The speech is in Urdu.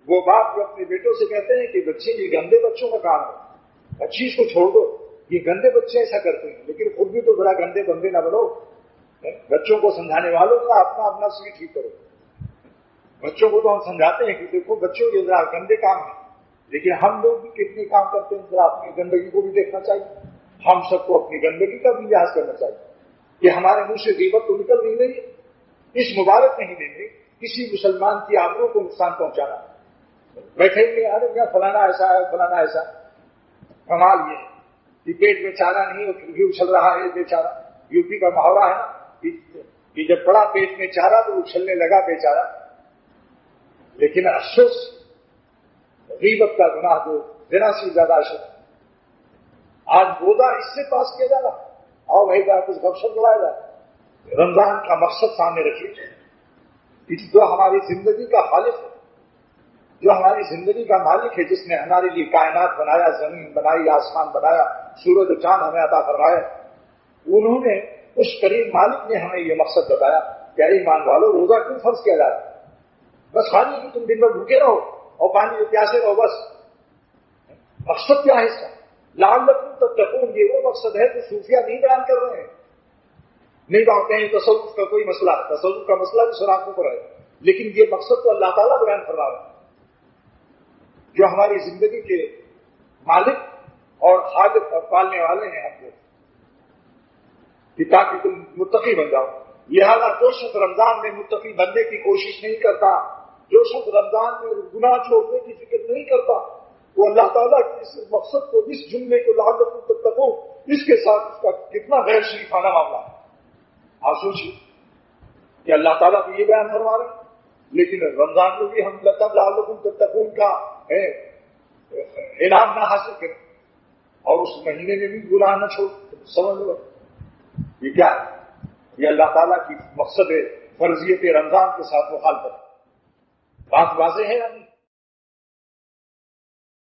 وہ باپ جو اپنے بیٹوں سے کہتے ہیں کہ بچے یہ گندے بچوں کا کام ہے، اچھی اس کو چھوڑ دو، یہ گندے بچے ایسا کرتے ہیں، لیکن خود بھی تو ذرا گندے بندے نہ بنو. بچوں کو سمجھانے والوں کا اپنا سوئی ٹھیک کرو. بچوں کو تو ہم سمجھاتے ہیں کہ دیکھو بچوں یہ ذرا گندے کام ہیں، لیکن ہم لوگ بھی کتنے کام کرتے ہیں، ذرا اپنی گندگی کو بھی دیکھنا چاہیے. ہم سب کو اپنی گندگی کا بھی لحاظ کرنا چاہیے کہ ہمارے منہ سے غیبت تو نکل نہیں رہی ہے. اس مبارک مہینے میں کسی مسلمان کی آبرو کو نقصان پہنچانا، بیٹھے ہوئے ارے کیا فلانا ایسا ہے فلانا ایسا. کمال یہ کہ پیٹ میں چارہ نہیں اور پھر بھی اچھل رہا ہے بیچارہ. یوپی کا محاورہ ہے نا کہ جب پڑا پیٹ میں چارہ تو اچھلنے لگا بیچارہ. لیکن افسوس غیبت کا گناہ جو زنا سے زیادہ اشد. آج روزہ اس سے پاس کیا جا رہا، اور وہی کا کچھ گپ شپ بڑھایا جائے. رمضان کا مقصد سامنے رکھیے جو ہماری زندگی کا خالق ہے، جو ہماری زندگی کا مالک ہے، جس نے ہمارے لیے کائنات بنایا، زمین بنائی، آسمان بنایا، سورج و چاند ہمیں عطا فرمایا. انہوں نے اس کریم مالک نے ہمیں یہ مقصد بتایا کہ اے ایمان والو روزہ کیوں فرض کیا جا رہا ہے؟ بس خالی کہ تم دن بھر بھوکے رہو اور پانی میں پیاسے رہو بس. مقصد کیا ہے اس کا؟ لعلکم تتقون. یہ وہ مقصد ہے جو صوفیہ نہیں بیان کر رہے ہیں. نہیں مانتے ہیں تصوف کا کوئی مسئلہ، تصوف کا مسئلہ بھی سراخوں پر ہے، لیکن یہ مقصد تو اللہ تعالیٰ بیان فرما رہے ہیں جو ہماری زندگی کے مالک اور خالق اور پالنے والے ہیں ہم کو، کہ تاکہ تم متقی بن جاؤ. لہذا جو شخص رمضان میں متقی بننے کی کوشش نہیں کرتا، جو شخص رمضان میں گناہ چھوڑنے کی فکر نہیں کرتا، وہ اللہ تعالیٰ کی اس مقصد کو، اس جملے کو لعلکم تتقون، اس کے ساتھ اس کا کتنا غیر شریفانہ معاملہ ہے. آپ سوچیے کہ اللہ تعالیٰ کو یہ بیان فرما رہے ہیں، لیکن رمضان میں بھی ہم لعلکم تتقون کا انعام نہ حاصل کریں اور اس مہینے میں بھی گناہ نہ چھوڑ. سمجھ لو یہ کیا ہے؟ یہ اللہ تعالیٰ کی مقصد فرضیت رمضان کے ساتھ مخالفت. بات واضح ہے یا نہیں؟